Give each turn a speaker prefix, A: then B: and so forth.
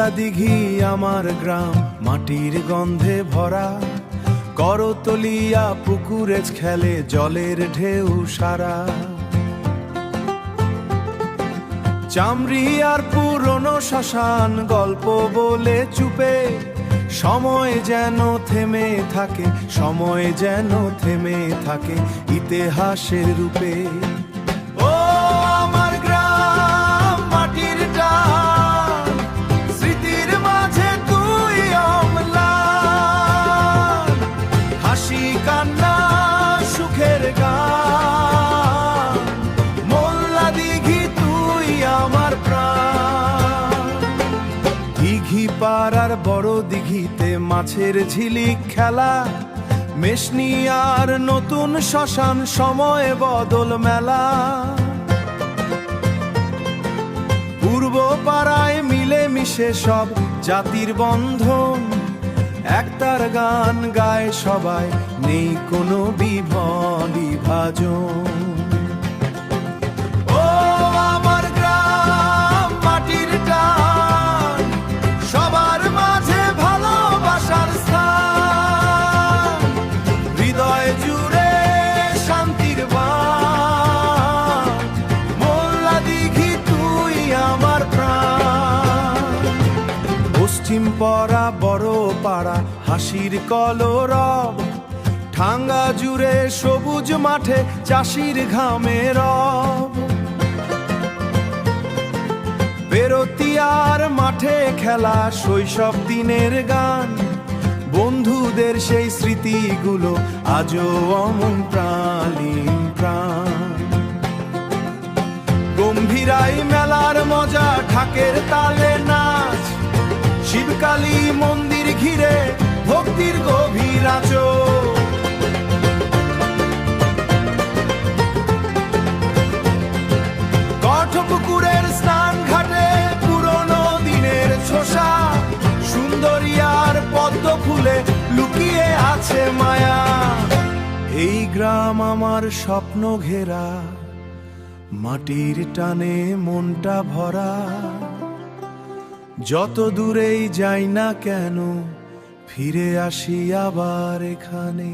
A: মোল্লা দিঘি আমার গ্রাম, মাটির গন্ধে ভরা। করতলিয়া পুকুরে খেলে জলের ঢেউ সারা। চামড়িয়ার পুরনো শ্মশান গল্প বলে চুপে, সময় যেন থেমে থাকে, সময় যেন থেমে থাকে ইতিহাসের রূপে। ও আমার গ্রাম, মাটির টান, স্মৃতির মাঝে তুই অম্লান। হাসি কান্না সুখের গান, মোল্লা দিঘি তুই আমার প্রাণ। দিঘি পাড়ার বড় দিঘিতে মাছের ঝিলিক খেলা, মেশনিয়ার নতুন শ্মশান, সময় বদল মেলা। পূর্ব পাড়ায় মিলে মিশে সব জাতির বন্ধন, একতার গান গায় সবাই, নেই কোনো বিভাজন। ও আমার গ্রাম, মাটির টান, সবার মাঝে ভালোবাসার স্থান। হৃদয় জুড়ে শান্তির বান, মোল্লা দিঘি তুই আমার প্রাণ। পশ্চিম পাড়া বড় পাড়া হাসির কলরব, ঠাঙ্গা জুড়ে সবুজ মাঠে চাষির ঘামে রব। বেরতিয়ার মাঠে খেলা শৈশব দিনের গান, বন্ধুদের সেই স্মৃতিগুলো আজও অমন প্রাণীন প্রাণ। গম্ভীরাই মেলার মজা, ঢাকের তালে নাচ, শিবকালী মন্দির ঘিরে ভক্তির গভীর আঁচল। কঠপুকুরের স্নান ঘাটে পুরনো দিনের ছোষা, সুন্দরিয়ার পদ্ম ফুলে লুকিয়ে আছে মায়া। এই গ্রাম আমার স্বপ্ন ঘেরা, মাটির টানে মনটা ভরা। যত দূরেই যাই না কেন, ফিরে আসি আবার এখানে।